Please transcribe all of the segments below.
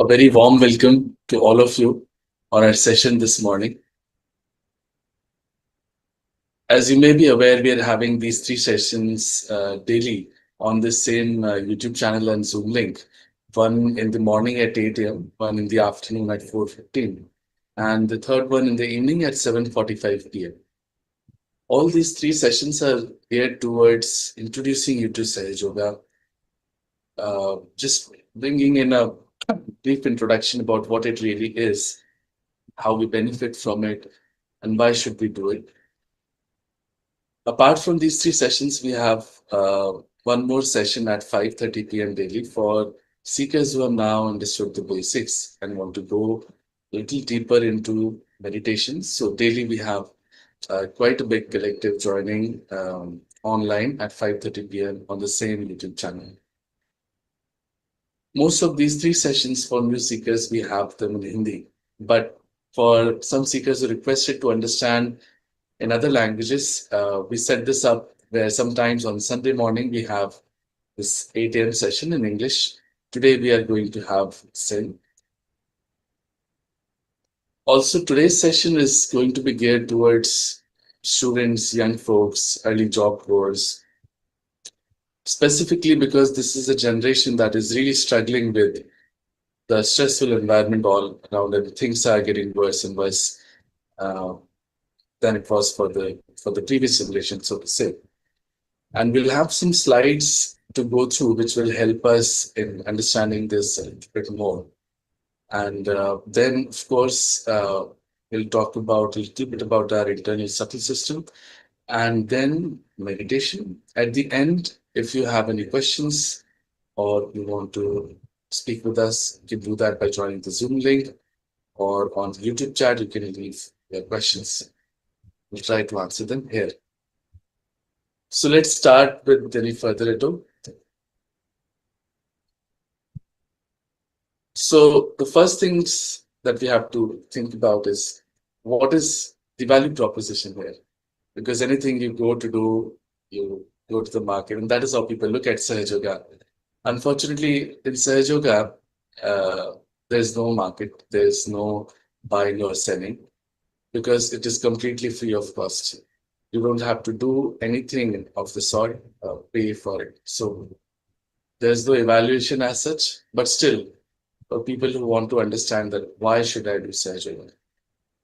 A very warm welcome to all of you on our session this morning. As you may be aware, we are having these three sessions daily on this same YouTube channel and Zoom link. One in the morning at 8 a.m., one in the afternoon at 4:15, and the third one in the evening at 7:45 p.m. All these three sessions are geared towards introducing you to Sahaja, just bringing in a brief introduction about what it really is, how we benefit from it, and why should we do it. Apart from these three sessions, we have one more session at 5:30 p.m. daily for seekers who have now understood the basics and want to go a little deeper into meditation. So daily we have quite a big collective joining online at 5:30 p.m. on the same YouTube channel. Most of these three sessions for new seekers, we have them in Hindi, but for some seekers who requested to understand in other languages, we set this up where sometimes on Sunday morning we have this 8 a.m. session in English. Today we are going to have Sin. Also, today's session is going to be geared towards students, young folks, early job goers, specifically because this is a generation that is really struggling with the stressful environment all around and things are getting worse and worse uh, than it was for the previous generation, so to say. And we'll have some slides to go through which will help us in understanding this a little bit more. And then, of course, we'll talk about a little bit about our internal subtle system and then meditation. At the end, if you have any questions or you want to speak with us, you can do that by joining the Zoom link or on the YouTube chat. You can leave your questions. We'll try to answer them here. So let's start with any further ado. So the first things that we have to think about is what is the value proposition here? Because anything you go to do, you go to the market, and that is how people look at Sahaja Yoga. Unfortunately, in Sahaja Yoga, there's no market, there's no buying or selling because it is completely free of cost. You don't have to do anything of the sort, pay for it. So there's no evaluation as such, but still, for people who want to understand that why should I do surgery,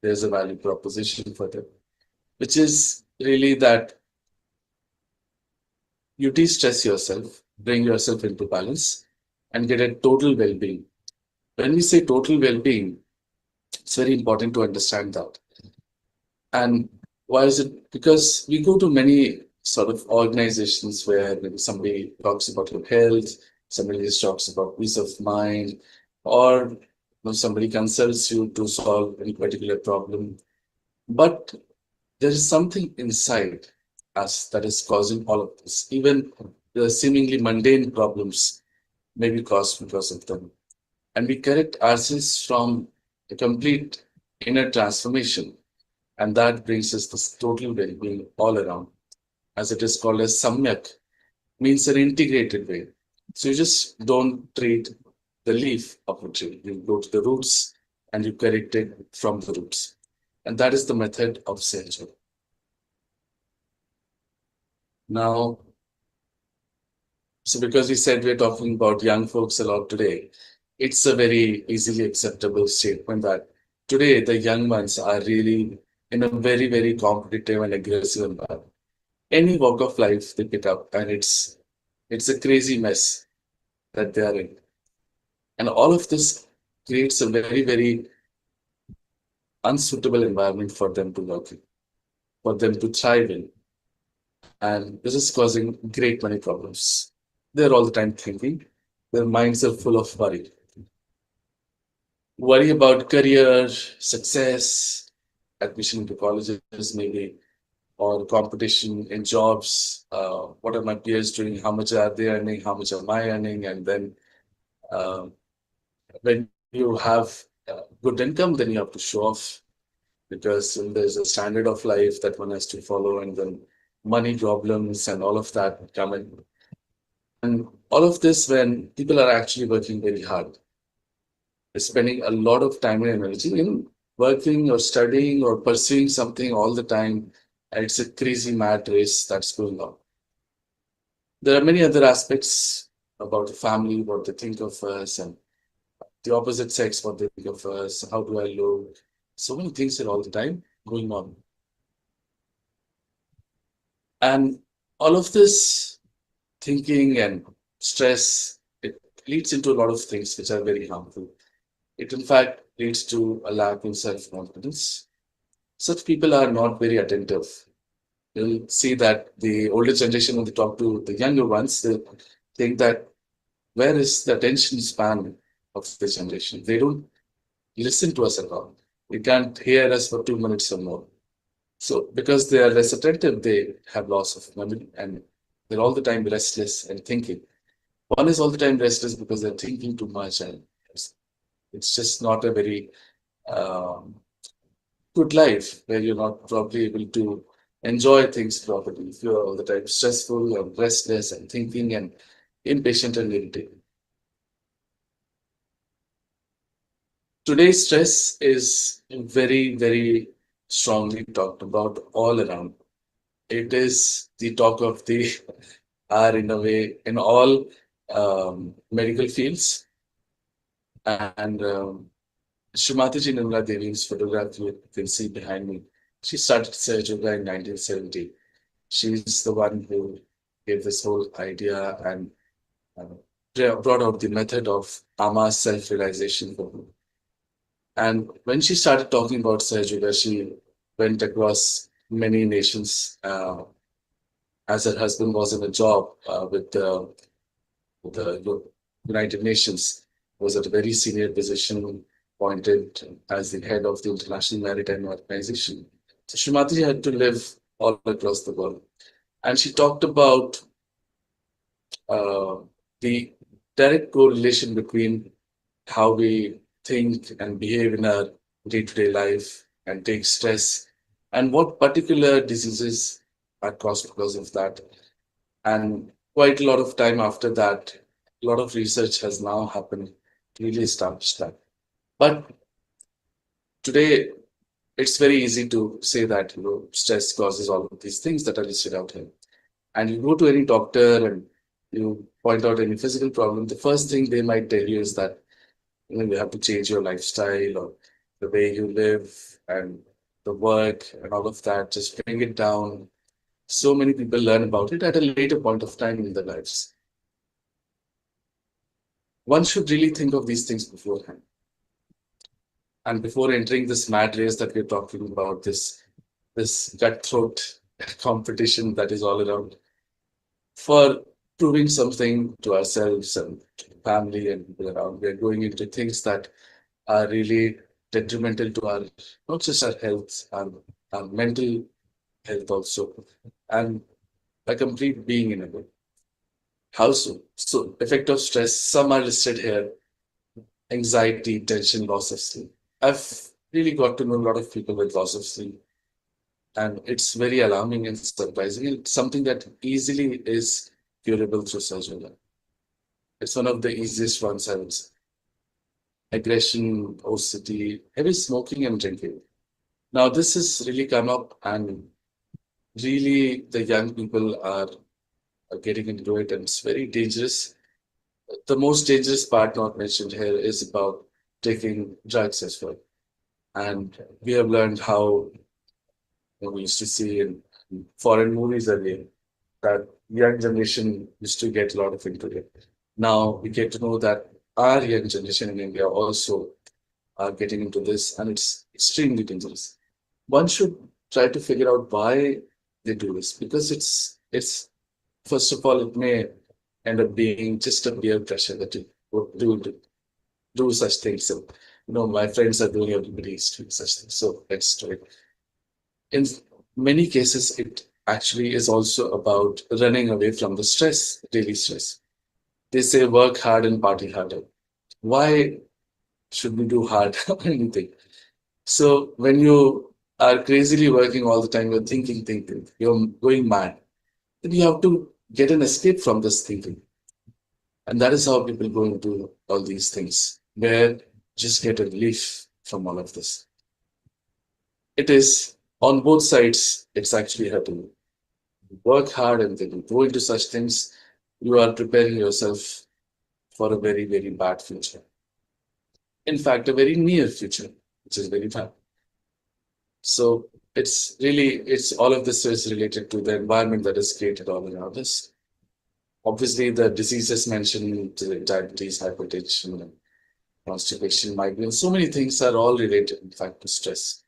there's a value proposition for them, which is really that you de-stress yourself, bring yourself into balance, and get a total well-being. When we say total well-being, it's very important to understand that. And why is it? Because we go to many sort of organizations where maybe somebody talks about your health, somebody just talks about peace of mind, or somebody consults you to solve any particular problem. But there is something inside us that is causing all of this. Even the seemingly mundane problems may be caused because of them. And we correct ourselves from a complete inner transformation. And that brings us this total well-being all around, as it is called as samyak, means an integrated way. So you just don't treat the leaf of a tree. You go to the roots and you correct it from the roots. And that is the method of Sahaja. Now, so because we said we're talking about young folks a lot today, it's a very easily acceptable statement that today the young ones are really in a very, very competitive and aggressive environment. Any walk of life they pick up, and it's a crazy mess that they are in. And all of this creates a very, very unsuitable environment for them to work in, for them to thrive in. And this is causing great many problems. They're all the time thinking. Their minds are full of worry. Worry about career, success, admission into colleges, maybe, or competition in jobs. What are my peers doing? How much are they earning? How much am I earning? And then when you have good income, then you have to show off because there's a standard of life that one has to follow, and then money problems and all of that come in. And all of this when people are actually working very hard. spending a lot of time and energy in working or studying or pursuing something all the time. And it's a crazy mad race that's going on. There are many other aspects about the family, what they think of us, and the opposite sex, what they think of us, how do I look. So many things are all the time going on. And all of this thinking and stress, it leads into a lot of things which are very harmful. It, in fact, leads to a lack of self confidence. Such people are not very attentive. You'll see that the older generation, when they talk to the younger ones, they think that where is the attention span of the generation? They don't listen to us at all. They can't hear us for 2 minutes or more. So, because they are less attentive, they have loss of memory and they're all the time restless and thinking. One is all the time restless because they're thinking too much, and it's just not a very um, good life where you're not probably able to enjoy things properly. If you're all the time stressful and restless and thinking and impatient and irritated. Today's stress is very, very strongly talked about all around. It is the talk of the hour in a way in all medical fields. And Shree Mataji Nirmala Devi's photograph you can see behind me. She started Sahaja in 1970. She's the one who gave this whole idea and brought out the method of Ama self-realization for me. And when she started talking about Sahaja, she went across many nations as her husband was in a job with the United Nations, was at a very senior position, appointed as the head of the International Maritime Organization. So Shree Mataji had to live all across the world. And she talked about uh, the direct correlation between how we think and behave in our day-to-day life and take stress and what particular diseases are caused because of that. And quite a lot of time after that, a lot of research has now happened to really establish that. But today, it's very easy to say that stress causes all of these things that are listed out here. And you go to any doctor and you point out any physical problem, the first thing they might tell you is that you have to change your lifestyle or the way you live and the work and all of that. Just bring it down. So many people learn about it at a later point of time in their lives. One should really think of these things beforehand. And before entering this mad race that we're talking about, this cutthroat competition that is all around, for proving something to ourselves and to the family and people around, we're going into things that are really detrimental to our not just our health, our mental health also, and a complete being in a way. How so? So, effect of stress, some are listed here: anxiety, tension, loss of sleep. I've really got to know a lot of people with loss of sleep, and it's very alarming and surprising. And it's something that easily is curable through surgery. It's one of the easiest ones, I would say. Aggression, obesity, heavy smoking and drinking. Now, this has really come up, and really the young people are getting into it, and it's very dangerous. The most dangerous part not mentioned here is about taking drugs as well. And we have learned how we used to see in foreign movies earlier that young generation used to get a lot of into it. Now we get to know that our young generation in India also are getting into this, and it's extremely dangerous. One should try to figure out why they do this, because it's first of all, it may end up being just a peer pressure that you would do such things. So, my friends are doing, everybody is doing such things. So let's do it. In many cases, it actually is also about running away from the stress, daily stress. They say work hard and party harder. Why should we do hard or anything? So when you are crazily working all the time, you're thinking, you're going mad, then you have to get an escape from this thinking. And that is how people go into all these things, where just get a relief from all of this. It is on both sides, it's actually hurting. You work hard and then you go into such things, you are preparing yourself for a very, very bad future. In fact, a very near future, which is very bad. So it's all of this is related to the environment that is created all around us. Obviously, the diseases mentioned, diabetes, hypertension, constipation, migraine, so many things are all related, in fact, to stress.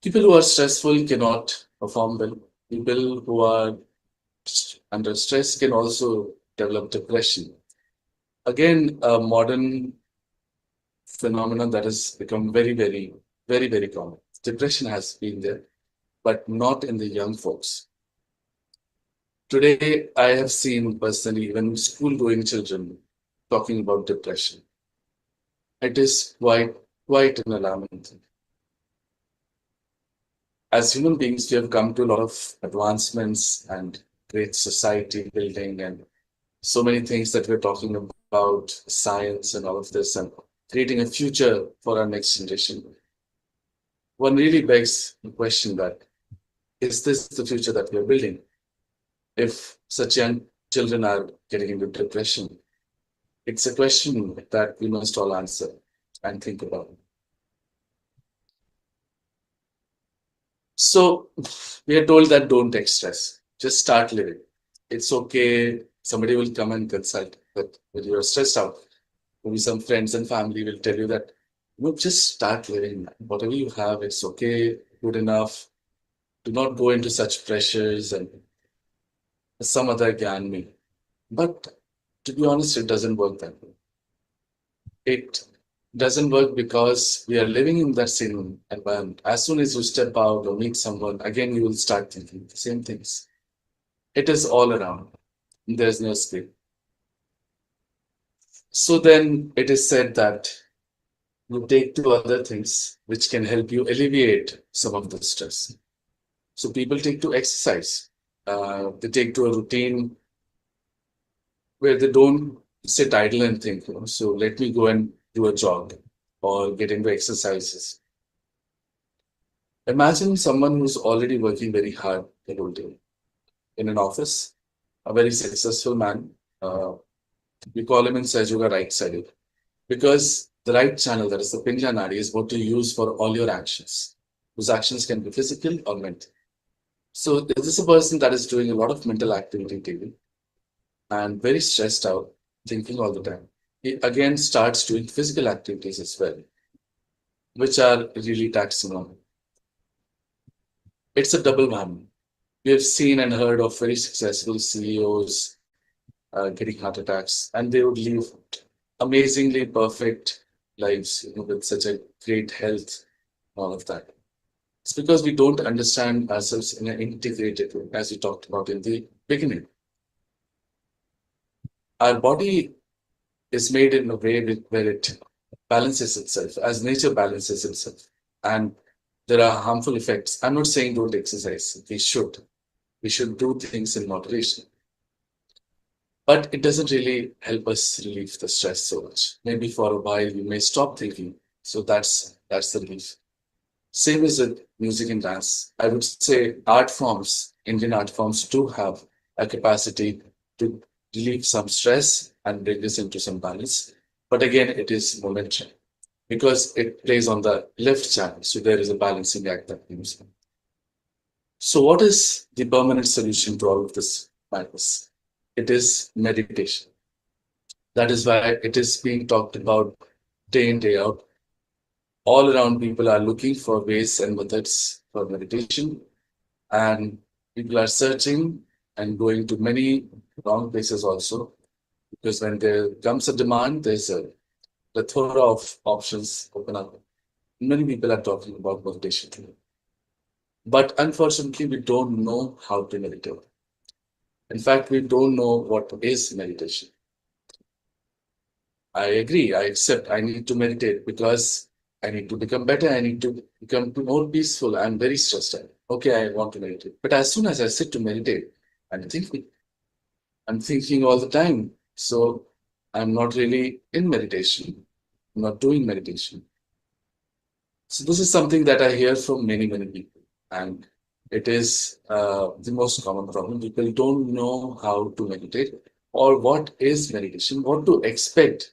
People who are stressful cannot perform well. People who are under stress can also develop depression. Again, a modern phenomenon that has become very, very, very, very common. Depression has been there, but not in the young folks. Today, I have seen personally even school-going children talking about depression. It is quite an alarming thing. As human beings, we have come to a lot of advancements and great society building and so many things that we're talking about, science and all of this, and creating a future for our next generation. One really begs the question that is this the future that we're building? If such young children are getting into depression, it's a question that we must all answer and think about. So we are told that don't take stress, just start living. It's okay. Somebody will come and consult, but when you're stressed out, maybe some friends and family will tell you that, just start living. Whatever you have, it's okay, good enough. Do not go into such pressures and some other gyan me. But to be honest, it doesn't work that way. It doesn't work because we are living in that same environment. As soon as you step out or meet someone, again, you will start thinking the same things. It is all around. There's no escape. So then it is said that you take to other things which can help you alleviate some of the stress. So people take to exercise. They take to a routine where they don't sit idle and think, so let me go and do a jog or get into exercises. Imagine someone who's already working very hard the whole day in an office, a very successful man. We call him in Sahaja right sided because the right channel, that is the Pingla Nadi, is what you use for all your actions. Those actions can be physical or mental. So this is a person that is doing a lot of mental activity daily and very stressed out, thinking all the time. He again starts doing physical activities as well, which are really taxing on him. It's a double whammy. We have seen and heard of very successful CEOs getting heart attacks, and they would live amazingly perfect lives, with such a great health, all of that. It's because we don't understand ourselves in an integrated way, as we talked about in the beginning. Our body is made in a way where it balances itself, as nature balances itself. And there are harmful effects. I'm not saying don't exercise. We should. We should do things in moderation. But it doesn't really help us relieve the stress so much. Maybe for a while we may stop thinking. So that's the relief. Same as with music and dance. I would say art forms, Indian art forms do have a capacity to relieve some stress and bring us into some balance. But again, it is momentary because it plays on the left channel. So there is a balancing act that comes. So what is the permanent solution to all of this madness? It is meditation. That is why it is being talked about day in, day out. All around people are looking for ways and methods for meditation, and people are searching and going to many wrong places also. Because when there comes a demand, there's a plethora of options open up. Many people are talking about meditation today. But unfortunately, we don't know how to meditate. In fact, we don't know what is meditation. I agree, I accept, I need to meditate because I need to become better, I need to become more peaceful. I'm very stressed out. Okay, I want to meditate. But as soon as I sit to meditate, I'm thinking. I'm thinking all the time. So I'm not really in meditation. not doing meditation. So this is something that I hear from many, many people, and it is the most common problem. People don't know how to meditate or what is meditation, what to expect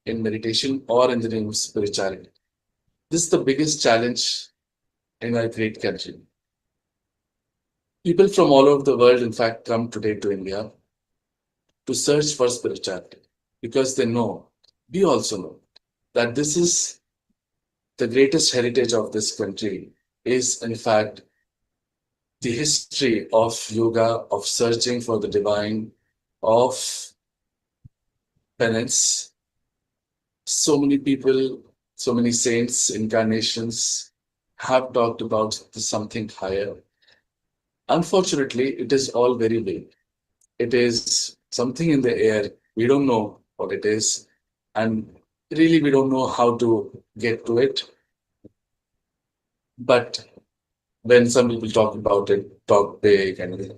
in meditation or in the name of spirituality. This is the biggest challenge in our great country. People from all over the world, in fact, come today to India to search for spirituality because they know, we also know, that this is the greatest heritage of this country is, in fact, the history of yoga, of searching for the divine, of penance. So many people, so many saints, incarnations have talked about the something higher. Unfortunately, it is all very vague. It is something in the air. We don't know what it is. And really, we don't know how to get to it. But when some people talk about it, talk big, and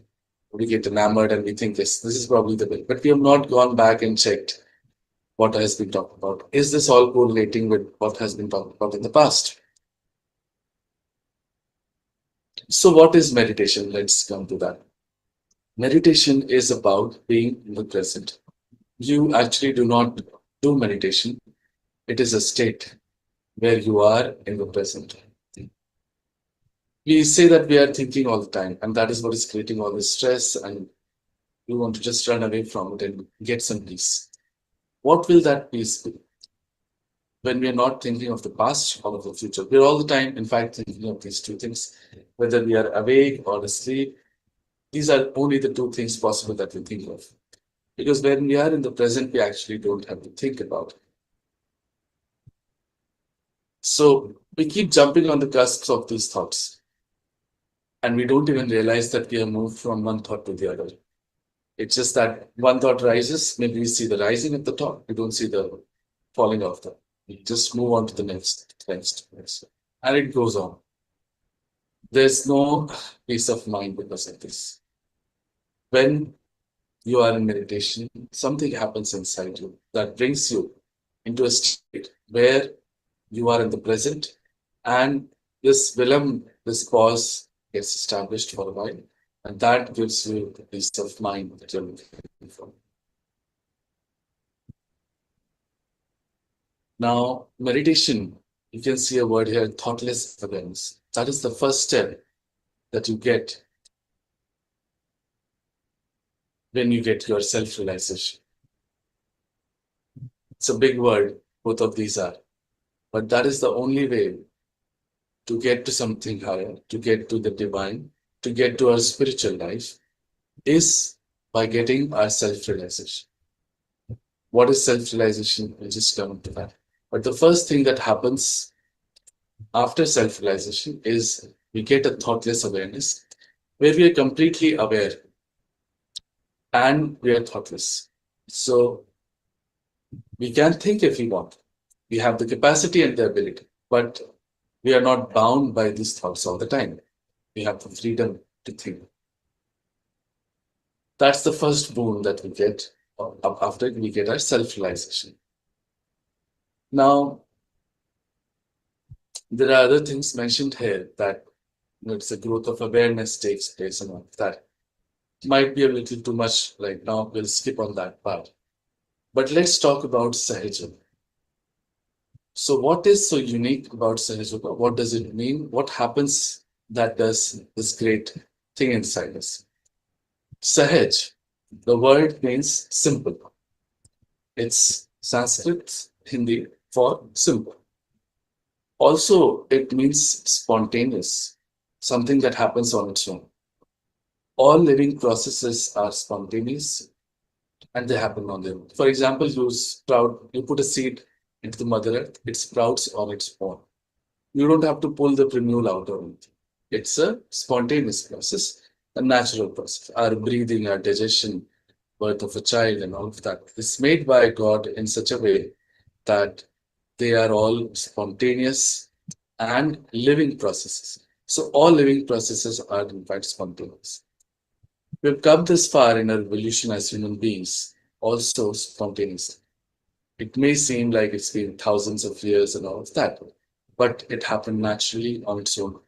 we get enamored and we think this is probably the way. But we have not gone back and checked what has been talked about. Is this all correlating with what has been talked about in the past? So, what is meditation? Let's come to that. Meditation is about being in the present. You actually do not do meditation, it is a state where you are in the present. We say that we are thinking all the time, and that is what is creating all this stress, and we want to just run away from it and get some peace. What will that peace be? When we are not thinking of the past or of the future. We're all the time, in fact, thinking of these two things, whether we are awake or asleep. These are only the two things possible that we think of. Because when we are in the present, we actually don't have to think about it. So we keep jumping on the cusps of these thoughts, and we don't even realize that we have moved from one thought to the other. It's just that one thought rises, maybe we see the rising at the top, we don't see the falling off the. We just move on to the next. And it goes on. There's no peace of mind because of this. When you are in meditation, something happens inside you that brings you into a state where you are in the present, and this vilam, this pause gets established for a while, and that gives you the peace of mind that you're looking for. Now, meditation, you can see a word here, thoughtless awareness. That is the first step that you get when you get your self-realization. It's a big word, both of these are, but that is the only way to get to something higher, to get to the divine, to get to our spiritual life, is by getting our self-realization. What is self-realization? We'll just come to that. But the first thing that happens after self-realization is we get a thoughtless awareness where we are completely aware and we are thoughtless. So we can think if we want. We have the capacity and the ability, but we are not bound by these thoughts all the time. We have the freedom to think. That's the first boon that we get after we get our self-realization. Now, there are other things mentioned here that it's a growth of awareness takes place and all of that. Might be a little too much right now. We'll skip on that part. But let's talk about Sahaja. So, what is so unique about Sahaja? What does it mean? What happens that does this great thing inside us? Sahaj, the word means simple. It's Sanskrit, Hindi for simple. Also, it means spontaneous, something that happens on its own. All living processes are spontaneous and they happen on their own. For example, you put a seed into the mother earth, it sprouts on its own. You don't have to pull the prenule out or anything. It's a spontaneous process, a natural process. Our breathing, our digestion, birth of a child, and all of that is made by God in such a way that they are all spontaneous and living processes. So all living processes are in fact spontaneous. We've come this far in our evolution as human beings, also spontaneously. It may seem like it's been thousands of years and all of that, but it happened naturally on its own.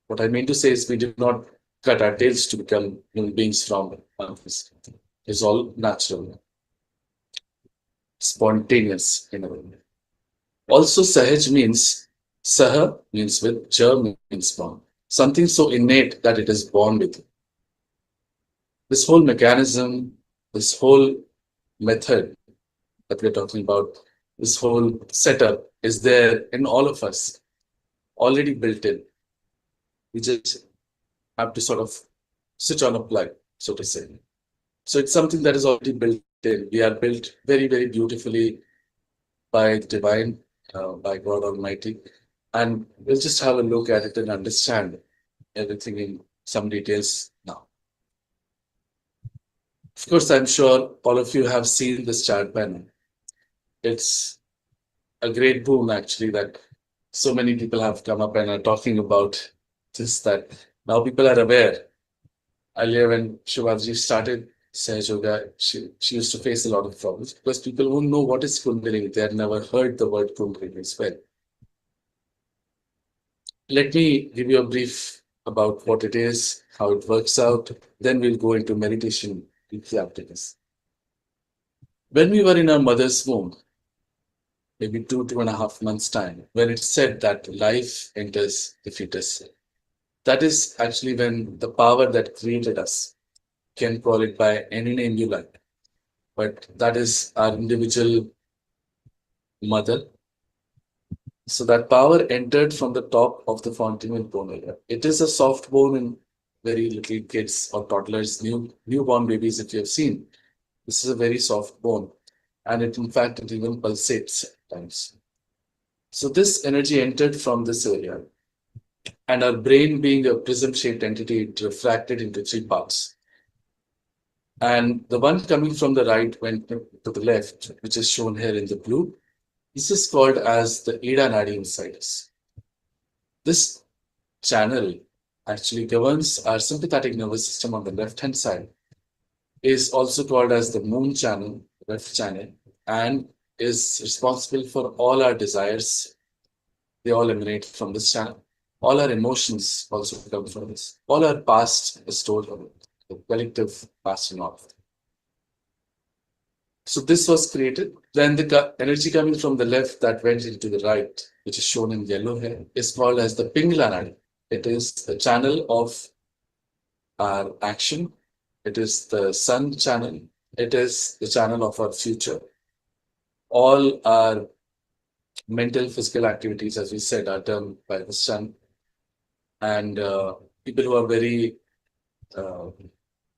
What I mean to say is we did not cut our tails to become human beings from monkeys. It's all natural, spontaneous in a way. Also, Sahaj means Saha means with, Ja means born. Something so innate that it is born with. This whole mechanism, this whole method that we're talking about, this whole setup is there in all of us, already built in. We just have to sort of switch on a plug, so to say. So it's something that is already built in. We are built very, very beautifully by the divine, by God Almighty. And we'll just have a look at it and understand everything in some details now. Of course, I'm sure all of you have seen this chart by now. It's a great boom, actually, that so many people have come up and are talking about this, that now people are aware. Earlier, when Shivaji started Sahaj Yoga, she used to face a lot of problems because people won't know what is Kundalini. They had never heard the word Kundalini as well. Let me give you a brief about what it is, how it works out. Then we'll go into meditation deeply after this. When we were in our mother's womb, maybe 2.5 months' time, when it's said that life enters the fetus, that is actually when the power that created us, can call it by any name you like, but that is our individual mother. So that power entered from the top of the fontanel bone area. It is a soft bone in very little kids or toddlers, newborn babies, if you have seen. This is a very soft bone, and it in fact it even pulsates at times. So this energy entered from this area, and our brain, being a prism-shaped entity, it refracted into three parts. And the one coming from the right went to the left, which is shown here in the blue. This is called as the Ida Nadi inside us. This channel actually governs our sympathetic nervous system on the left-hand side, is also called as the moon channel, left channel, and is responsible for all our desires. They all emanate from this channel. All our emotions also come from this. All our past is stored on it, the collective past and all. So this was created. Then the energy coming from the left that went into the right, which is shown in yellow here, is called as the Pingla Nadi. It is the channel of our action. It is the sun channel. It is the channel of our future. All our mental, physical activities, as we said, are done by the sun. And people who are very uh,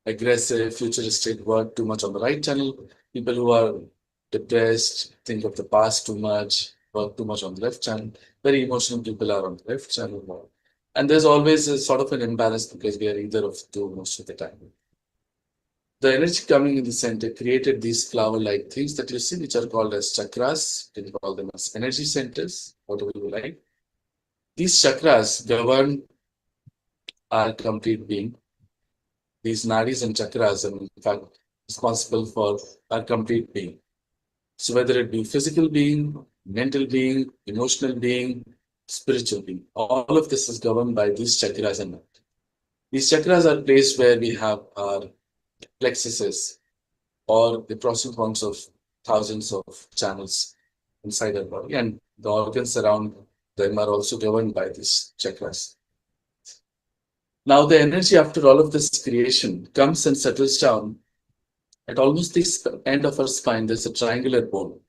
aggressive, futuristic, work too much on the right channel. People who are depressed, think of the past too much, work too much on the left channel. Very emotional people are on the left channel more. And there's always a sort of an imbalance because we are either of the two most of the time. The energy coming in the center created these flower-like things that you see, which are called as chakras. You can call them as energy centers, whatever you like. These chakras govern our complete being. These nadis and chakras are in fact responsible for our complete being. So whether it be physical being, mental being, emotional being, spiritual being, all of this is governed by these chakras and mind. These chakras are placed where we have our plexuses or the processing points of thousands of channels inside our body, and the organs around them are also governed by these chakras. Now, the energy after all of this creation comes and settles down at almost the end of our spine. There's a triangular bone.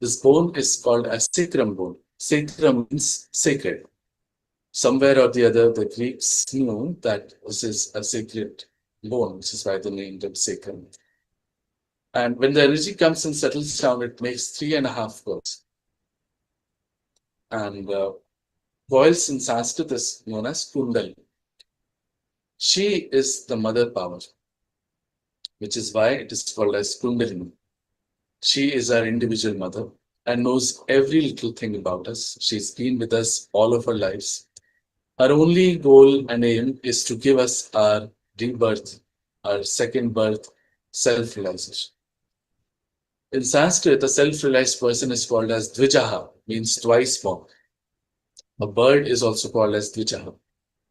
This bone is called a sacrum bone. Sacrum means sacred. Somewhere or the other, the Greeks knew that this is a sacred bone, which is why they named it sacrum. And when the energy comes and settles down, it makes 3.5 coils. And coils in Sanskrit is known as Kundalini. She is the mother power, which is why it is called as Kundalini. She is our individual mother and knows every little thing about us. She's been with us all of our lives. Her only goal and aim is to give us our rebirth, our second birth, self-realization. In Sanskrit, a self-realized person is called as Dvijaha, means twice born. A bird is also called as Dvijaha,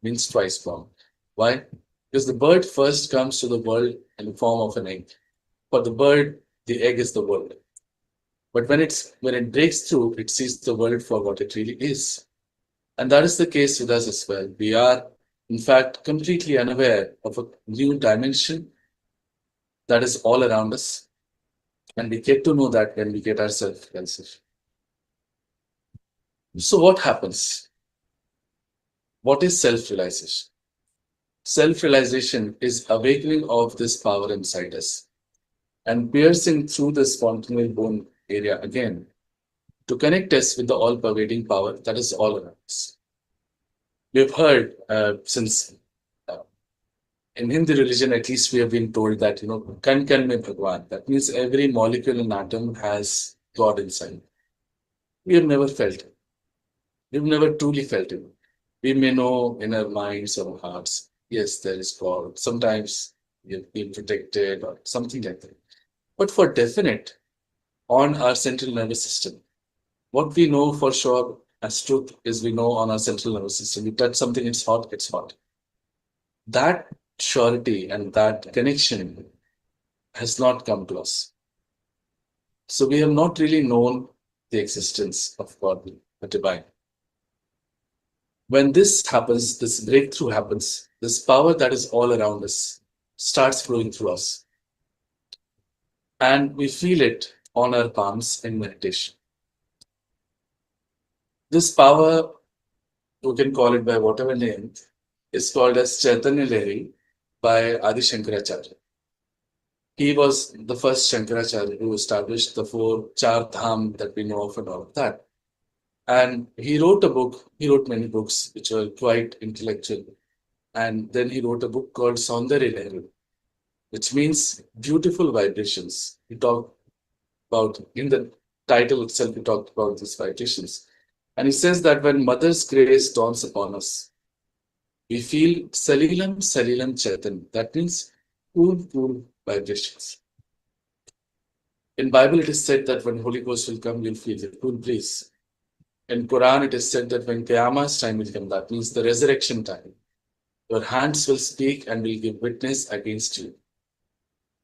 means twice born. Why? Because the bird first comes to the world in the form of an egg. For the bird, the egg is the world. But when it breaks through, it sees the world for what it really is. And that is the case with us as well. We are, in fact, completely unaware of a new dimension that is all around us. And we get to know that when we get ourselves realization. So, what happens? What is self realization? Self realization is awakening of this power inside us and piercing through the spontaneous bone area again to connect us with the all pervading power that is all around us. We've heard since uh, in Hindu religion, at least we have been told that, kan mein Bhagwan. That means every molecule and atom has God inside. We have never felt it. We've never truly felt it. We may know in our minds or hearts, yes, there is God. Sometimes we have been protected or something like that. But for definite, on our central nervous system, what we know for sure as truth is we know on our central nervous system. You touch something, it's hot, it's hot. That surety and that connection has not come to us. So we have not really known the existence of God, the divine. When this happens, this breakthrough happens, this power that is all around us starts flowing through us. And we feel it on our palms in meditation. This power, you can call it by whatever name, is called as Chaitanya Lahari by Adi Shankaracharya. He was the first Shankaracharya who established the four Char Dham that we know of and all of that. And he wrote a book, he wrote many books which were quite intellectual. And then he wrote a book called Saundarya Lahari, which means beautiful vibrations. He talked about, in the title itself, he talked about these vibrations. And he says that when Mother's grace dawns upon us, we feel Salilam Salilam Chaitan. That means cool, cool vibrations. In Bible, it is said that when Holy Ghost will come, you'll feel the cool breeze. In Quran, it is said that when Qiyamah's time will come, that means the resurrection time, your hands will speak and will give witness against you.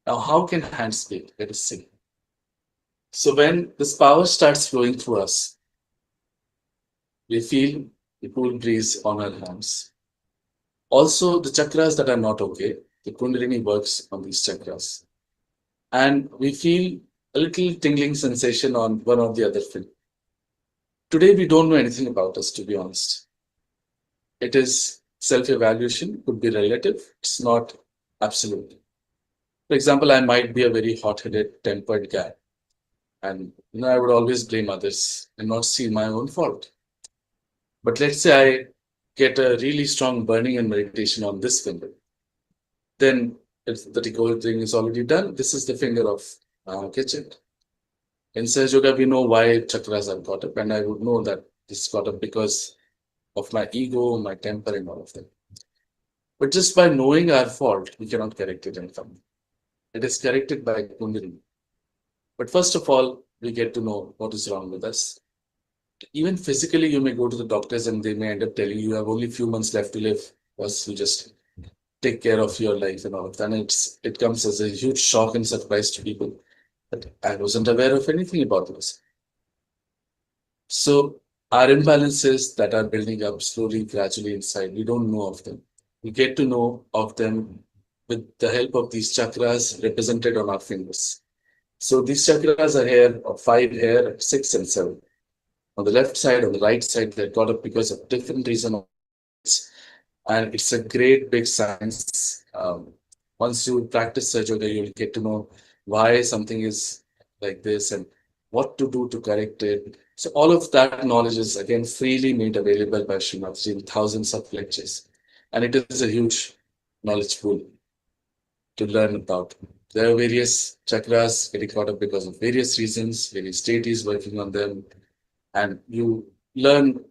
Now, how can hands speak? Let us see. So when this power starts flowing through us, we feel the cool breeze on our hands. Also, the chakras that are not okay, the Kundalini works on these chakras. And we feel a little tingling sensation on one or the other finger. Today, we don't know anything about us, to be honest. It is self-evaluation, could be relative. It's not absolute. For example, I might be a very hot-headed, tempered guy. And I would always blame others and not see my own fault. But let's say I get a really strong burning and meditation on this finger. Then if the decode thing is already done, this is the finger of kitchen. In Sahaja Yoga, we know why chakras are caught up, and I would know that this is caught up because of my ego, my temper, and all of that. But just by knowing our fault, we cannot correct it in family. It is corrected by Kundalini. But first of all, we get to know what is wrong with us. Even physically, you may go to the doctors and they may end up telling you have only few months left to live, because you just take care of your life and all of that. And it comes as a huge shock and surprise to people that I wasn't aware of anything about this. So our imbalances that are building up slowly, gradually inside, we don't know of them. We get to know of them with the help of these chakras represented on our fingers. So these chakras are here, or five here, 6 and 7. On the left side, on the right side, they're got up because of different reasons. And it's a great big science. Once you practice Sahaja Yoga, you'll get to know why something is like this and what to do to correct it. So all of that knowledge is again freely made available by Shree Mataji in thousands of lectures. And it is a huge knowledge pool to learn about. There are various chakras getting caught up because of various reasons, various deities working on them, and you learn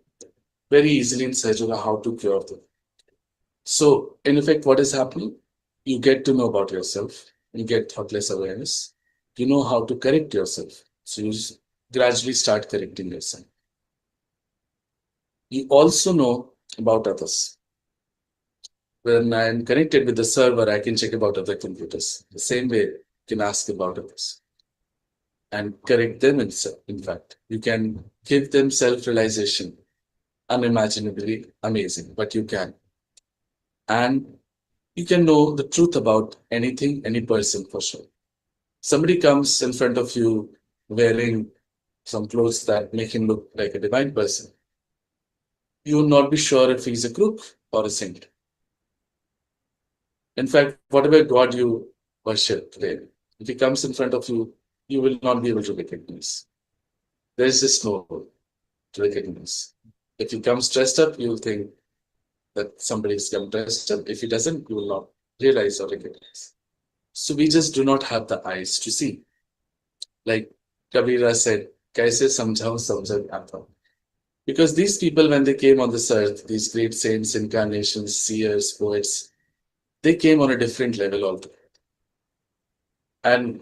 very easily in Sahaja Yoga how to cure them. So, in effect, what is happening? You get to know about yourself, you get thoughtless awareness, You know how to correct yourself. So you gradually start correcting yourself. You also know about others. When I'm connected with the server, I can check about other computers. The same way, you can ask about others and correct them in fact. You can give them self-realization, unimaginably amazing, but you can. And you can know the truth about anything, any person for sure. Somebody comes in front of you wearing some clothes that make him look like a divine person. You will not be sure if he's a crook or a saint. In fact, whatever God you worship today, if he comes in front of you, you will not be able to recognize. There is just no to recognize. If he comes dressed up, you'll think that somebody's come dressed up. If he doesn't, you will not realize or recognize. So we just do not have the eyes to see. Like Kabira said, "Kaise samjhao samjha aata." Because these people, when they came on this earth, these great saints, incarnations, seers, poets, they came on a different level altogether. And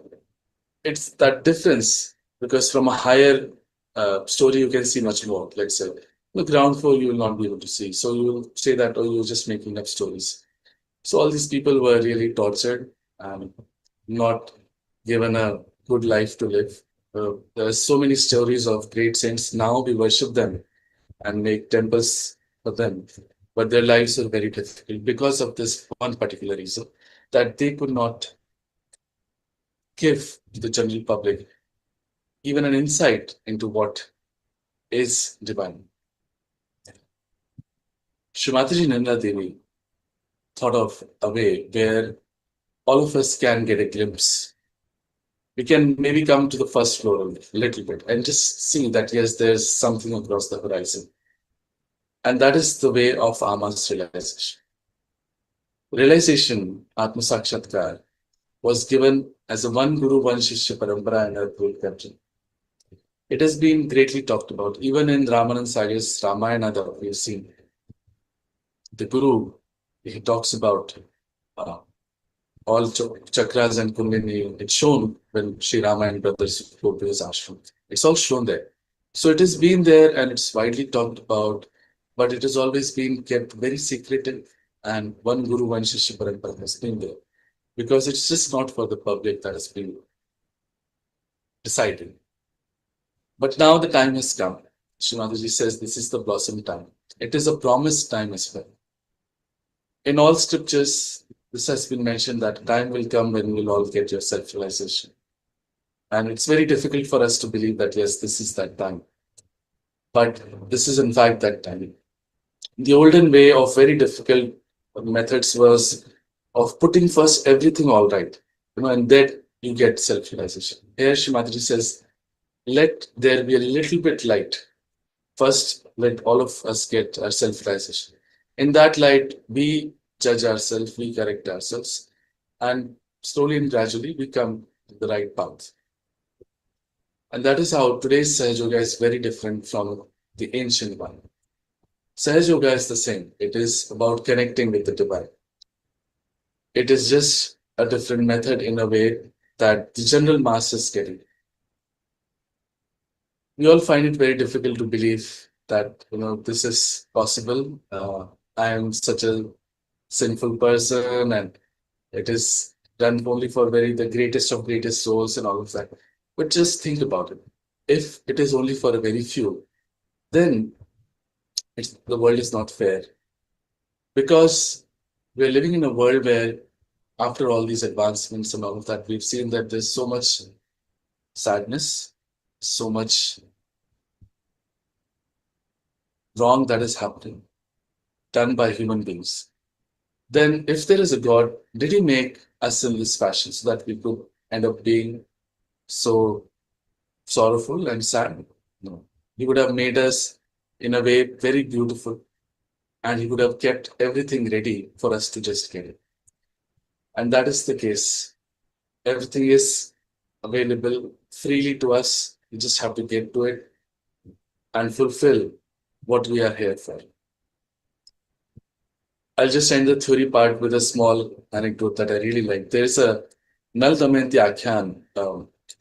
it's that difference because from a higher story, you can see much more. Let's say the ground floor, you will not be able to see. So you will say that, oh, you're just making up stories. So all these people were really tortured and not given a good life to live. There are so many stories of great saints. Now we worship them and make temples for them. But their lives were very difficult because of this one particular reason that they could not give to the general public even an insight into what is divine. Shree Mataji Nirmala Devi thought of a way where all of us can get a glimpse. We can maybe come to the first floor a little bit and just see that yes, there's something across the horizon. And that is the way of Ama's realization. Realization, Atma Sakshatkar, was given as a one Guru, one Shishya Parampara in our whole country. It has been greatly talked about, even in Ramanand Sagar's Ramayana that we have seen. The Guru, he talks about uh, all chakras and kundalini. It's shown when Sri Rama and brothers go to his ashram. It's all shown there. So it has been there and it's widely talked about, but it has always been kept very secretive. And one Guru, one Shishya Parampara has been there because it's just not for the public that has been decided. But now the time has come. Srimataji says this is the blossom time. It is a promised time as well. In all scriptures, this has been mentioned that time will come when we'll all get your self-realization. And it's very difficult for us to believe that, yes, this is that time. But this is in fact that time. The olden way of very difficult methods was of putting first everything all right, and then you get self-realization. Here Shrimataji says, let there be a little bit light. First, let all of us get our self-realization. In that light, we judge ourselves, we correct ourselves, and slowly and gradually we come to the right path. And that is how today's Sahaja Yoga is very different from the ancient one. Sahaja Yoga is the same. It is about connecting with the divine. It is just a different method in a way that the general mass is getting. We all find it very difficult to believe that this is possible. I am such a sinful person, and it is done only for the greatest of greatest souls and all of that. But just think about it. If it is only for a very few, then the world is not fair because we are living in a world where, after all these advancements and all of that, we've seen that there's so much sadness, so much wrong that is happening, done by human beings. Then, if there is a God, did He make us in this fashion so that we could end up being so sorrowful and sad? No. He would have made us in a way very beautiful, and He would have kept everything ready for us to just get it. And that is the case. Everything is available freely to us. We just have to get to it and fulfill what we are here for. I'll just end the theory part with a small anecdote that I really like. There's a Nal Damayanti Akhyan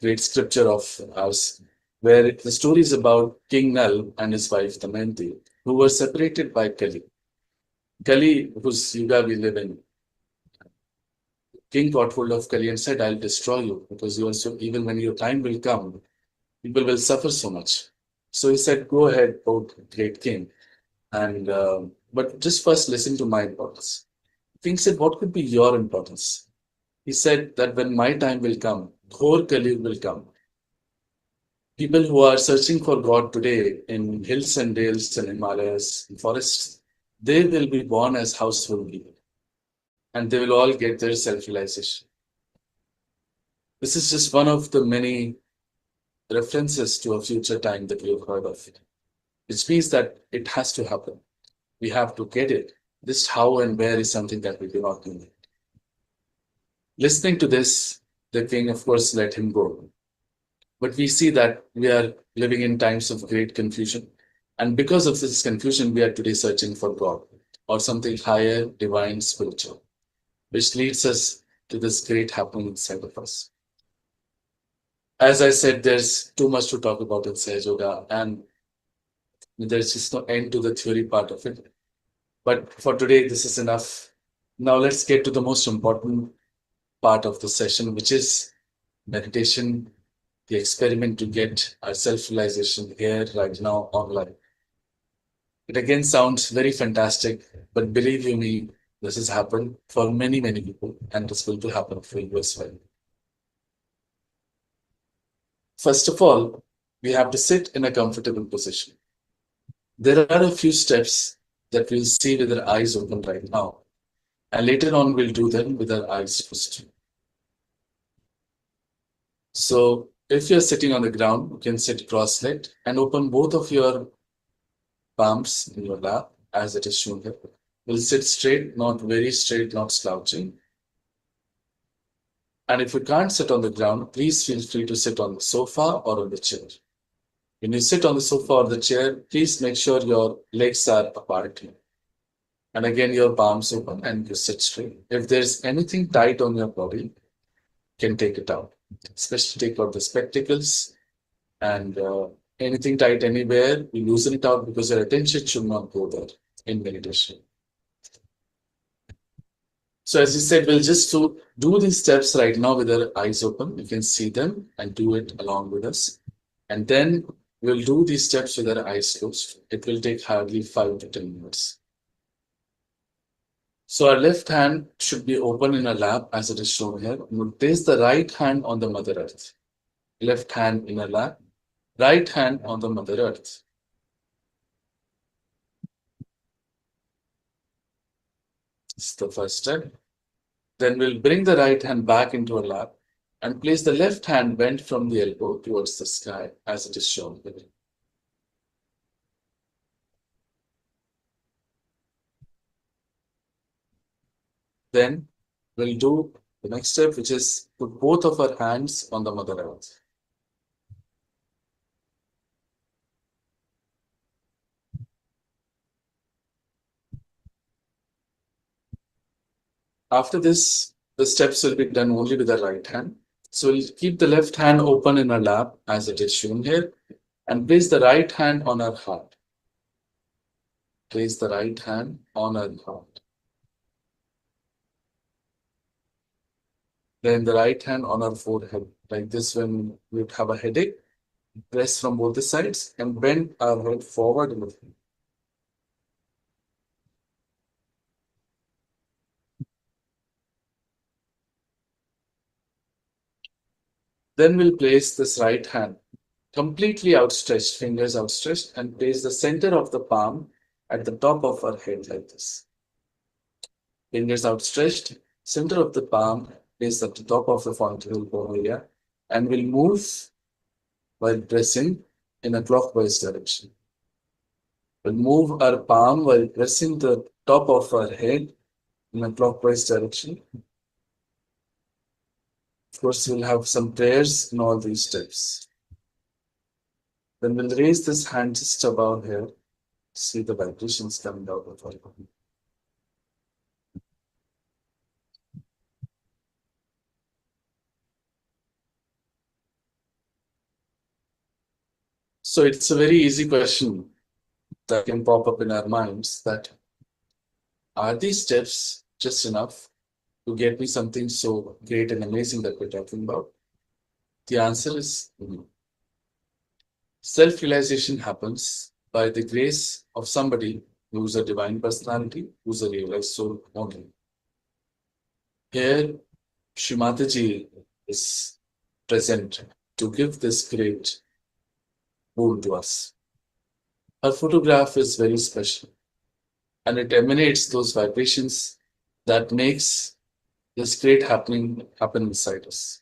great scripture of ours, where the story is about King Nal and his wife Damayanti, who were separated by Kali. Kali, whose yuga we live in, King got hold of Kali and said, I'll destroy you because you are so evil. When your time will come, people will suffer so much. So he said, go ahead, O great king. And but just first listen to my importance. King said, what could be your importance? He said that when my time will come, Ghor Kali will come. People who are searching for God today in hills and dales and Himalayas and forests, they will be born as household people and they will all get their self realization. This is just one of the many references to a future time that we have heard of, which means that it has to happen. We have to get it. Just how and where is something that we do not know. Listening to this, the king, of course, let him go. But we see that we are living in times of great confusion. And because of this confusion, we are today searching for God or something higher, divine, spiritual, which leads us to this great happening inside of us. As I said, there's too much to talk about in Sahaja Yoga, and there's just no end to the theory part of it. But for today, this is enough. Now let's get to the most important part of the session, which is meditation, the experiment to get our self-realization here, right now, online. It again sounds very fantastic, but believe you me, this has happened for many, many people, and it's going to happen for you as well. First of all, we have to sit in a comfortable position. There are a few steps that we'll see with our eyes open right now, and later on we'll do them with our eyes closed. So if you're sitting on the ground, you can sit cross-legged and open both of your palms in your lap as it is shown here. We'll sit straight, not very straight, not slouching. And if you can't sit on the ground, please feel free to sit on the sofa or on the chair. When you sit on the sofa or the chair, please make sure your legs are apart. And again, your palms open and you sit straight. If there's anything tight on your body, you can take it out. Especially take out the spectacles and anything tight anywhere, you loosen it out because your attention should not go there in meditation. So as you said, we'll just do these steps right now with our eyes open. You can see them and do it along with us. And then we'll do these steps with our eyes closed. It will take hardly 5 to 10 minutes. So our left hand should be open in our lap as it is shown here. We'll place the right hand on the Mother Earth. Left hand in our lap, right hand on the Mother Earth. This is the first step. Then we'll bring the right hand back into our lap and place the left hand bent from the elbow towards the sky as it is shown here. Then we'll do the next step, which is put both of our hands on the Mother Earth. After this, the steps will be done only with the right hand. So we'll keep the left hand open in our lap as it is shown here and place the right hand on our heart. Place the right hand on our heart. Then the right hand on our forehead. Like this, when we have a headache, press from both the sides and bend our head forward a little. Then we'll place this right hand completely outstretched, fingers outstretched, and place the center of the palm at the top of our head like this. Fingers outstretched, center of the palm placed at the top of the frontal bone area, and we'll move while pressing in a clockwise direction. We'll move our palm while pressing the top of our head in a clockwise direction. Of course, we'll have some prayers in all these steps. Then we'll raise this hand just above here. See the vibrations coming out of our body. So it's a very easy question that can pop up in our minds that are these steps just enough to get me something so great and amazing that we're talking about? The answer is no. Self realization happens by the grace of somebody who's a divine personality, who's a realized soul only. Here, Shree Mataji is present to give this great boon to us. Her photograph is very special and it emanates those vibrations that makes this great happening happen inside us.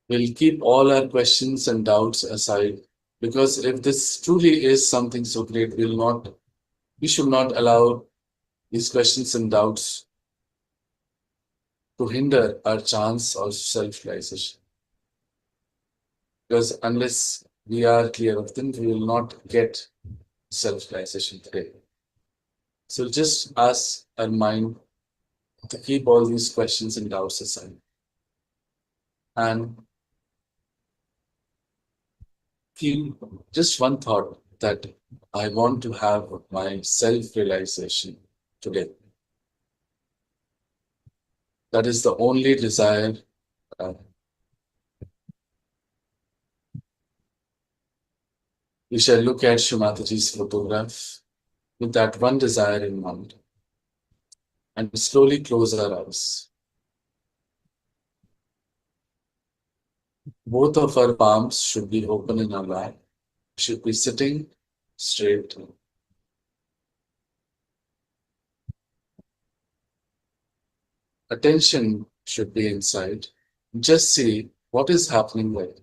We'll keep all our questions and doubts aside because if this truly is something so great, we should not allow these questions and doubts to hinder our chance of self-realization. Because unless we are clear of them, we will not get self-realization today. So just ask our mind to keep all these questions and doubts aside and feel just one thought that I want to have my self-realization today. That is the only desire. uh, we shall look at Shumataji's photograph with that one desire in mind and slowly close our eyes. Both of our palms should be open in our lap, should be sitting straight. Attention should be inside. Just see what is happening there.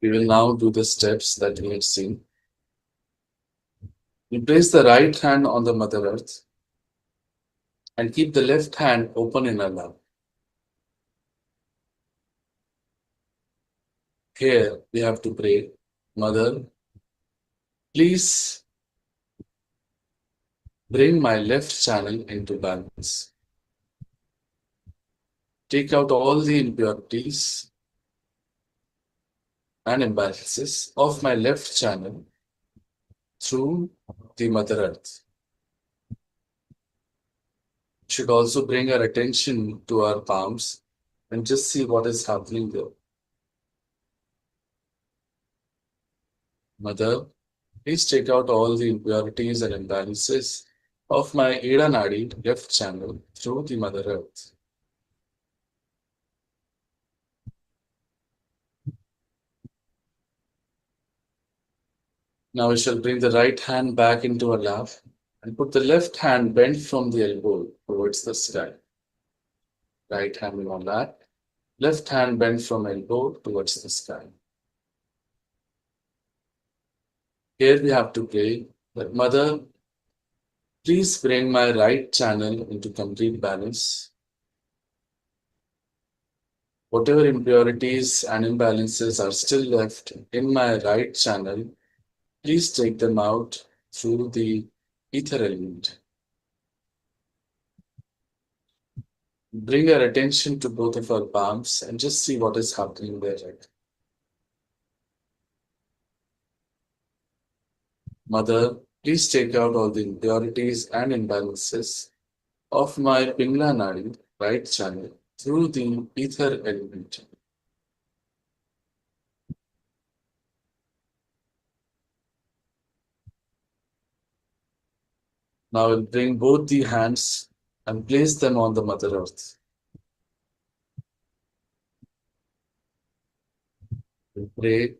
We will now do the steps that we had seen. We place the right hand on the Mother Earth and keep the left hand open in our lap. Here we have to pray, Mother, please bring my left channel into balance. Take out all the impurities and imbalances of my left channel through the Mother Earth. Should also bring our attention to our palms and just see what is happening there. Mother, please take out all the impurities and imbalances of my Ida Nadi left channel through the Mother Earth. Now we shall bring the right hand back into our lap and put the left hand bent from the elbow towards the sky. Right hand in our lap, left hand bent from elbow towards the sky. Here we have to pray that Mother, please bring my right channel into complete balance. Whatever impurities and imbalances are still left in my right channel, please take them out through the ether element. Bring our attention to both of our palms and just see what is happening there. Mother, please take out all the impurities and imbalances of my Pingla Nadi right channel through the ether element. Now we'll bring both the hands and place them on the Mother Earth. We pray,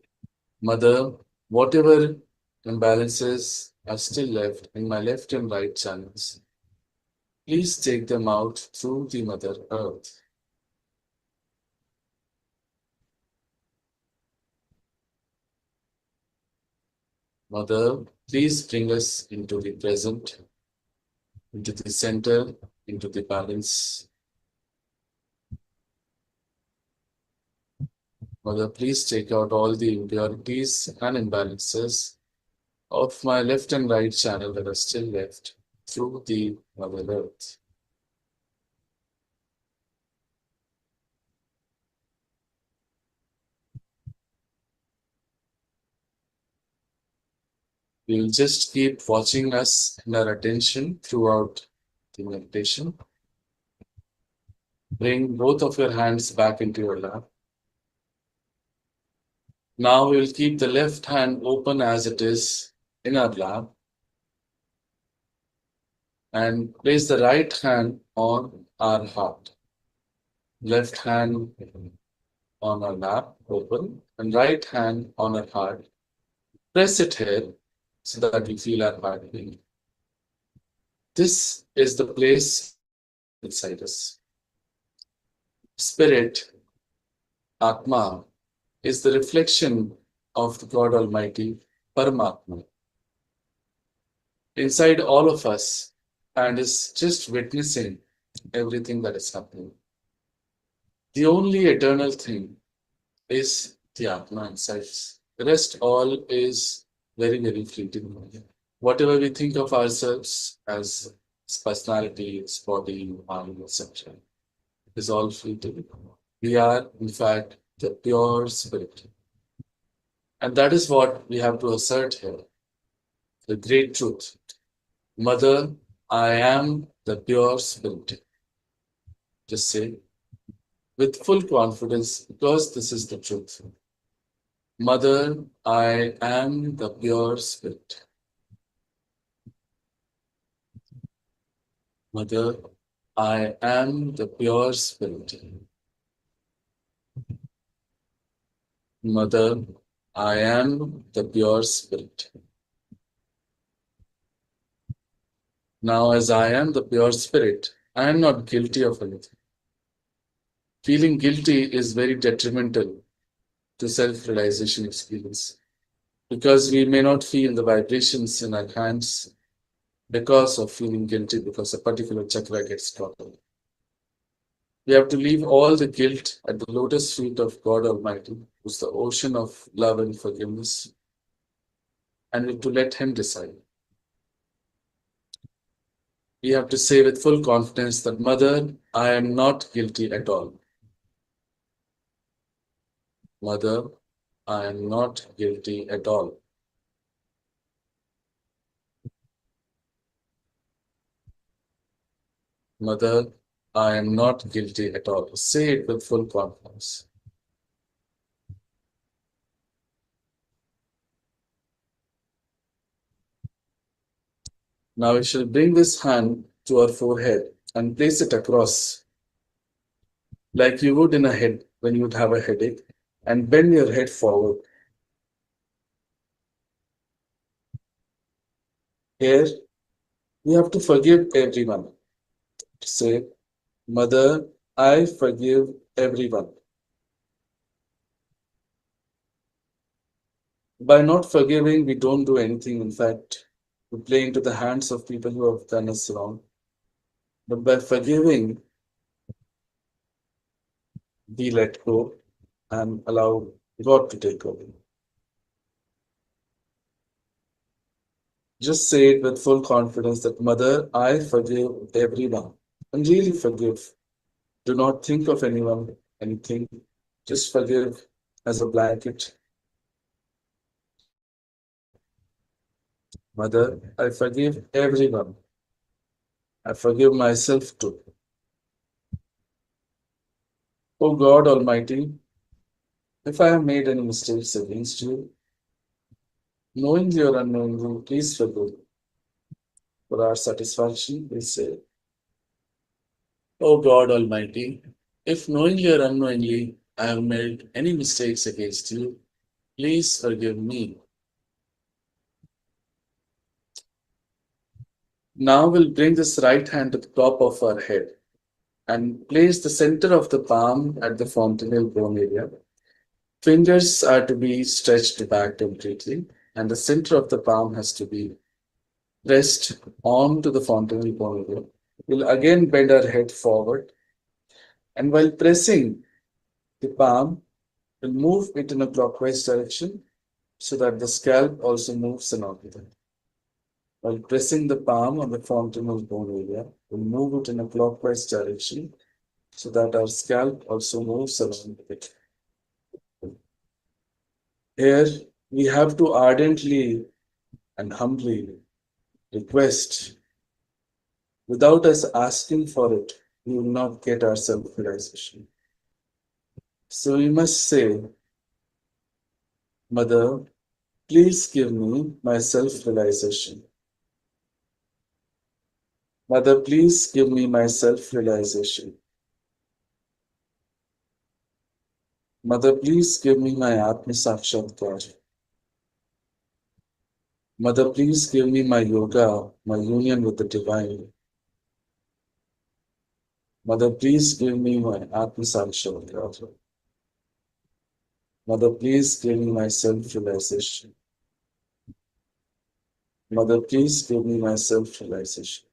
Mother, whatever imbalances are still left in my left and right channels, please take them out through the Mother Earth. Mother, please bring us into the present, into the center, into the balance. Mother, please take out all the impurities and imbalances of my left and right channel that are still left through the Mother Earth. We will just keep watching us and our attention throughout the meditation. Bring both of your hands back into your lap. Now we will keep the left hand open as it is in our lap and place the right hand on our heart. Left hand on our lap open and right hand on our heart. Press it here so that we feel our heart beat. This is the place inside us. Spirit, Atma, is the reflection of the God Almighty, Paramatma, inside all of us and is just witnessing everything that is happening. The only eternal thing is the Atma inside us. The rest all is very, very fleeting. Whatever we think of ourselves as personality, its body, mind, etc., is all fleeting. We are, in fact, the pure spirit. And that is what we have to assert here. The great truth. Mother, I am the pure spirit. Just say with full confidence, because this is the truth. Mother, I am the pure spirit. Mother, I am the pure spirit. Mother, I am the pure spirit. Now, as I am the pure spirit, I am not guilty of anything. Feeling guilty is very detrimental to self-realization experience because we may not feel the vibrations in our hands because of feeling guilty because a particular chakra gets toppled. We have to leave all the guilt at the lotus feet of God Almighty, who's the ocean of love and forgiveness, and to let Him decide. We have to say with full confidence that, Mother, I am not guilty at all. Mother, I am not guilty at all. Mother, I am not guilty at all. Say it with full confidence. Now we shall bring this hand to our forehead and place it across like you would in a head when you would have a headache, and bend your head forward. Here, you have to forgive everyone. Say, Mother, I forgive everyone. By not forgiving, we don't do anything. In fact, we play into the hands of people who have done us wrong. But by forgiving, we let go and allow God to take over. Just say it with full confidence that, Mother, I forgive everyone. And really forgive. Do not think of anyone, anything. Just forgive as a blanket. Mother, I forgive everyone. I forgive myself too. O God Almighty, if I have made any mistakes against you, knowingly or unknowingly, please forgive. For our satisfaction, we say, O God Almighty, if knowingly or unknowingly I have made any mistakes against you, please forgive me. Now we'll bring this right hand to the top of our head and place the center of the palm at the fontanelle bone area. Fingers are to be stretched back completely. and the center of the palm has to be pressed onto the fontanel bone area. We'll again bend our head forward, and while pressing the palm, we'll move it in a clockwise direction so that the scalp also moves along with it. While pressing the palm on the fontanel bone area, we'll move it in a clockwise direction so that our scalp also moves along with it. Here, we have to ardently and humbly request, without us asking for it, we will not get our self-realization. So we must say, Mother, please give me my self-realization. Mother, please give me my self-realization. Mother, please give me my Atma Sakshatkar. Mother, please give me my yoga, my union with the divine. Mother, please give me my Atma Sakshatkar. Mother, please give me my self-realization. Mother, please give me my self-realization.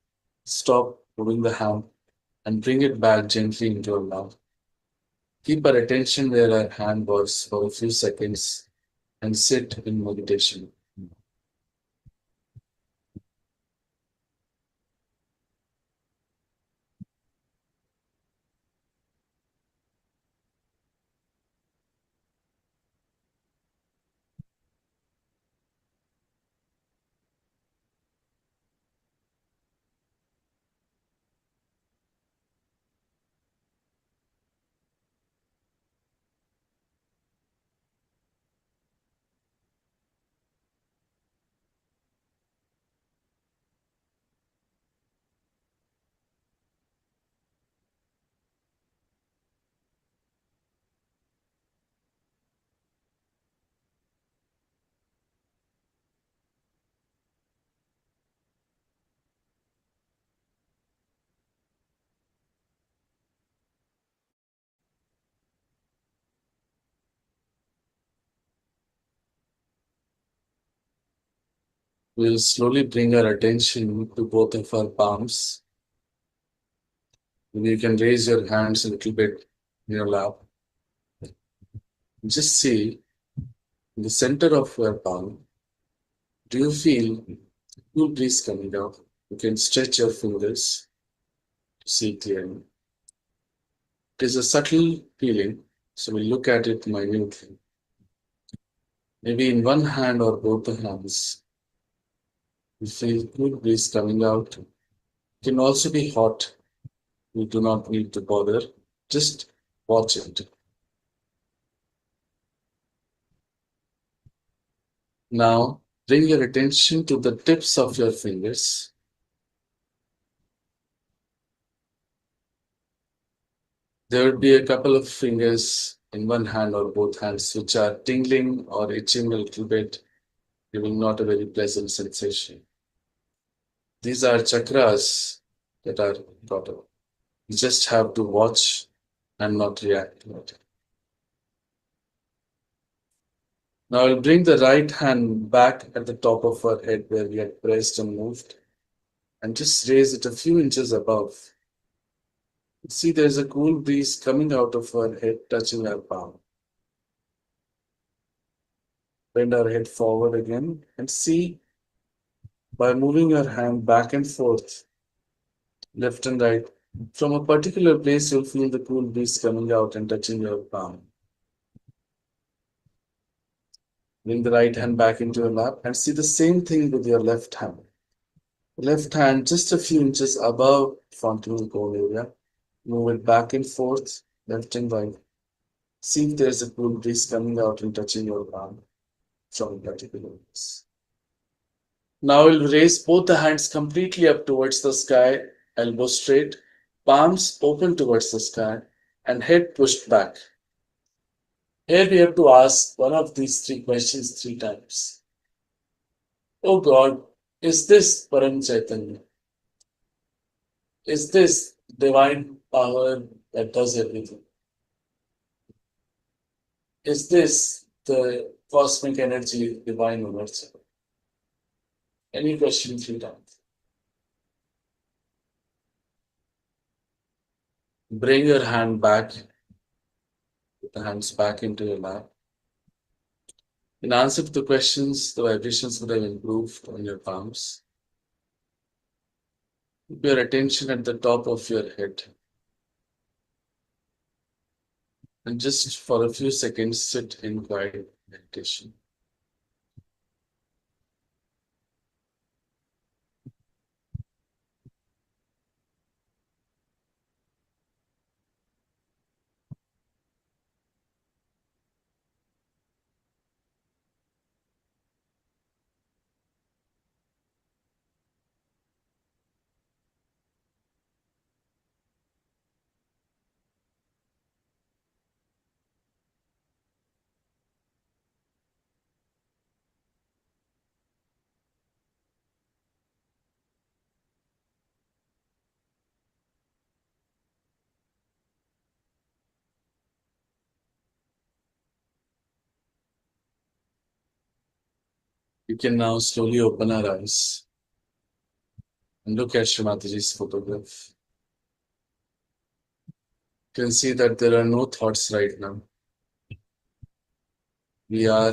Stop moving the hand and bring it back gently into your mouth. Keep our attention where our hand was for a few seconds and sit in meditation. We'll slowly bring our attention to both of our palms. And you can raise your hands a little bit in your lap. Just see in the center of your palm, do you feel cool breeze coming out? You can stretch your fingers to see clearly. It is a subtle feeling, so we look at it minutely. Maybe in one hand or both the hands, you feel cool breeze coming out. It can also be hot. You do not need to bother. Just watch it. Now, bring your attention to the tips of your fingers. There would be a couple of fingers in one hand or both hands which are tingling or itching a little bit, giving not a very pleasant sensation. These are chakras that are brought up. You just have to watch and not react to it. Now I'll bring the right hand back at the top of our head where we had pressed and moved, and just raise it a few inches above. See, there's a cool breeze coming out of our head, touching our palm. Bend our head forward again and see, by moving your hand back and forth, left and right, from a particular place, you'll feel the cool breeze coming out and touching your palm. Bring the right hand back into your lap and see the same thing with your left hand. Left hand just a few inches above frontal bone area. Move it back and forth, left and right. See if there's a cool breeze coming out and touching your palm from a particular place. Now we'll raise both the hands completely up towards the sky, elbows straight, palms open towards the sky, and head pushed back. Here we have to ask one of these three questions 3 times. Oh God, is this Param Chaitanya? Is this divine power that does everything? Is this the cosmic energy, divine universe. Any questions you have? Bring your hand back, the hands back into your lap. In answer to the questions, the vibrations would have improved on your palms. Keep your attention at the top of your head. And just for a few seconds, sit in quiet meditation. You can now slowly open our eyes and look at Shree Mataji's photograph. You can see that there are no thoughts right now. We are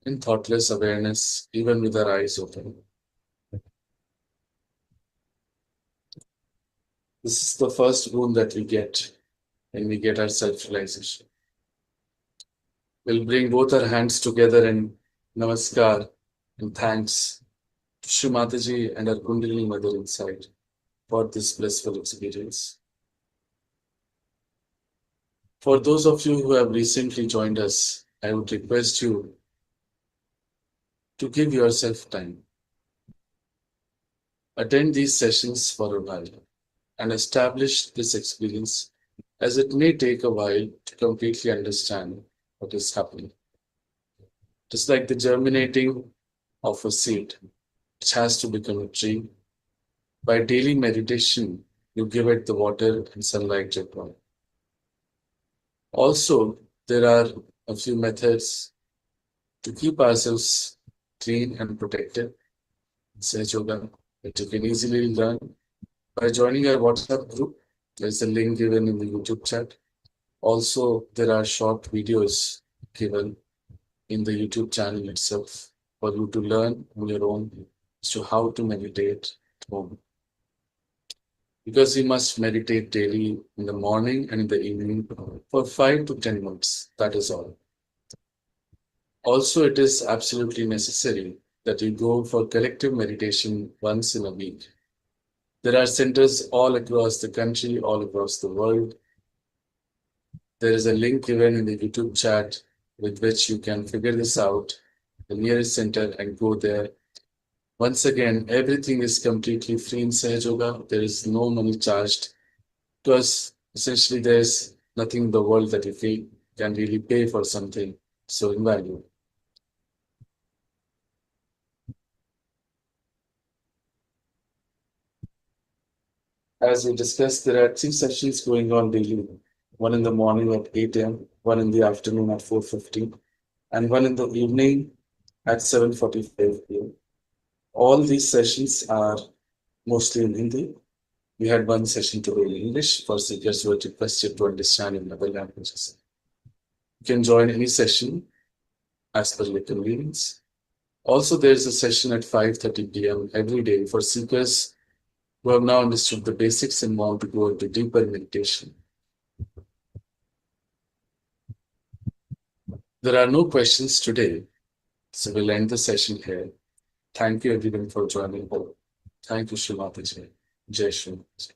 in thoughtless awareness, even with our eyes open. This is the first boon that we get when we get our self-realization. We'll bring both our hands together in namaskar and thanks to Shree Mataji and our Kundalini Mother inside for this blissful experience. For those of you who have recently joined us, I would request you to give yourself time. Attend these sessions for a while and establish this experience, as it may take a while to completely understand what is happening. Just like the germinating of a seed, which has to become a tree, by daily meditation, you give it the water and sunlight required. Also, there are a few methods to keep ourselves clean and protected in Sahaj Yoga that you can easily learn by joining our WhatsApp group. There's a link given in the YouTube chat. Also, there are short videos given in the YouTube channel itself for you to learn on your own as to how to meditate at home. Because we must meditate daily in the morning and in the evening for 5 to 10 minutes. That is all. Also, it is absolutely necessary that you go for collective meditation once in a week. There are centers all across the country, all across the world. There is a link given in the YouTube chat with which you can figure this out, the nearest center, and go there. Once again, everything is completely free in Sahaj Yoga. There is no money charged because essentially there is nothing in the world that if we can really pay for something so invaluable. As we discussed, there are 3 sessions going on daily. One in the morning at 8 a.m., one in the afternoon at 4:15, and one in the evening at 7:45 p.m. All these sessions are mostly in Hindi. We had one session today in English for seekers who are requested to understand in other languages. You can join any session as per your convenience. Also, there's a session at 5:30 p.m. every day for seekers who have now understood the basics and want to go into deeper meditation. There are no questions today, so we'll end the session here. Thank you everyone for joining. Thank you, Shree Mataji. Jai Shri Mataji.